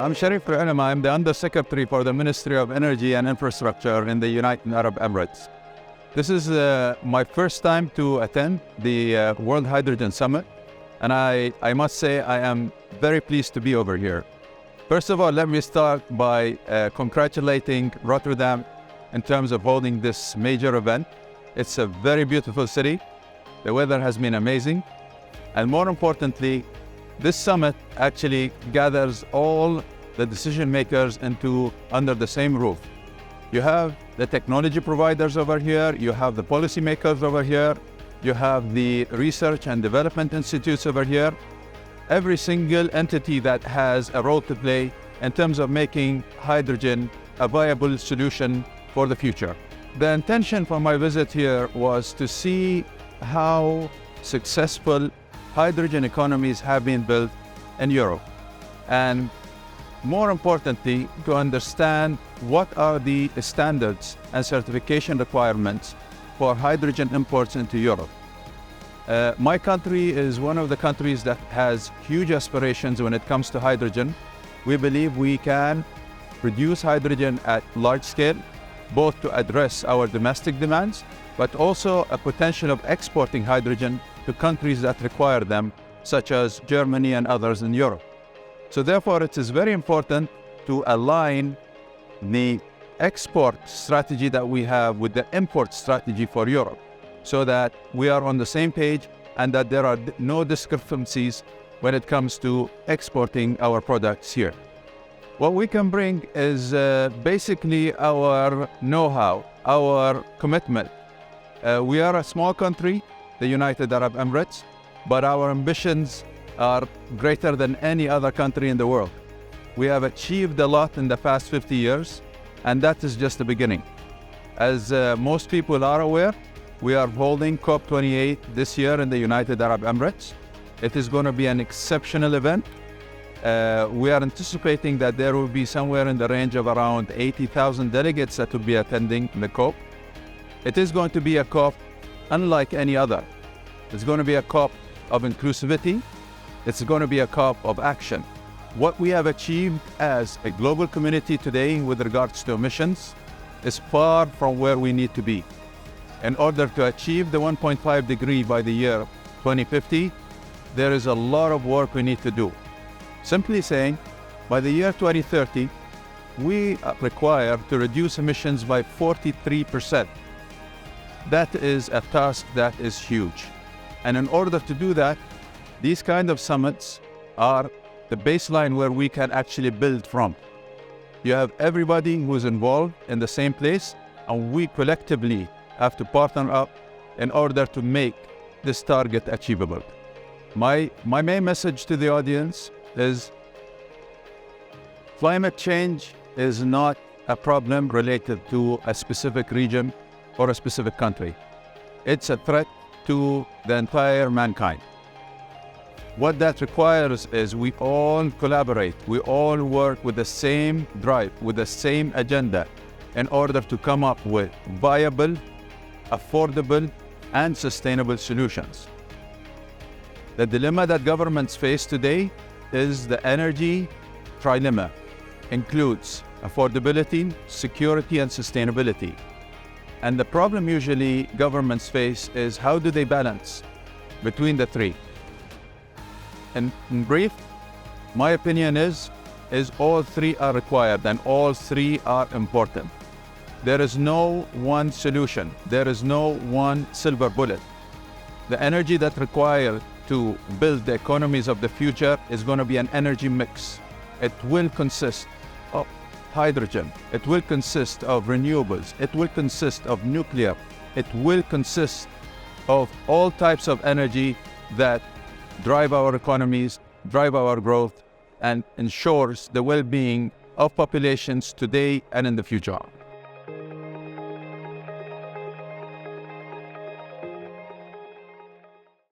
I'm Sharif Al Olama. I'm the Undersecretary for the Ministry of Energy and Infrastructure in the United Arab Emirates. This is my first time to attend the World Hydrogen Summit, and I must say I am very pleased to be over here. First of all, let me start by congratulating Rotterdam in terms of holding this major event. It's a very beautiful city. The weather has been amazing. And more importantly, this summit actually gathers all the decision makers under the same roof. You have the technology providers over here, you have the policy makers over here, you have the research and development institutes over here. Every single entity that has a role to play in terms of making hydrogen a viable solution for the future. The intention for my visit here was to see how successful hydrogen economies have been built in Europe, and more importantly, to understand what are the standards and certification requirements for hydrogen imports into Europe. My country is one of the countries that has huge aspirations when it comes to hydrogen. We believe we can produce hydrogen at large scale, both to address our domestic demands, but also a potential of exporting hydrogen to countries that require them, such as Germany and others in Europe. So therefore, it is very important to align the export strategy that we have with the import strategy for Europe, so that we are on the same page and that there are no discrepancies when it comes to exporting our products here. What we can bring is basically our know-how, our commitment. We are a small country, the United Arab Emirates, but our ambitions are greater than any other country in the world. We have achieved a lot in the past 50 years, and that is just the beginning. As most people are aware, we are holding COP28 this year in the United Arab Emirates. It is going to be an exceptional event. We are anticipating that there will be somewhere in the range of around 80,000 delegates that will be attending the COP. It is going to be a COP unlike any other. It's going to be a COP of inclusivity. It's going to be a COP of action. What we have achieved as a global community today with regards to emissions is far from where we need to be. In order to achieve the 1.5 degree by the year 2050, there is a lot of work we need to do. Simply saying, by the year 2030, we require to reduce emissions by 43%. That is a task that is huge. And in order to do that, these kind of summits are the baseline where we can actually build from. You have everybody who's involved in the same place, and we collectively have to partner up in order to make this target achievable. My main message to the audience is climate change is not a problem related to a specific region or a specific country. It's a threat to the entire mankind. What that requires is we all collaborate, we all work with the same drive, with the same agenda, in order to come up with viable, affordable, and sustainable solutions. The dilemma that governments face today is the energy trilemma. Includes affordability, security, and sustainability. And the problem usually governments face is how do they balance between the three? In brief, my opinion is all three are required and all three are important. There is no one solution. There is no one silver bullet. The energy that required to build the economies of the future is going to be an energy mix. It will consist of hydrogen. It will consist of renewables. It will consist of nuclear. It will consist of all types of energy that drive our economies, drive our growth, and ensures the well-being of populations today and in the future.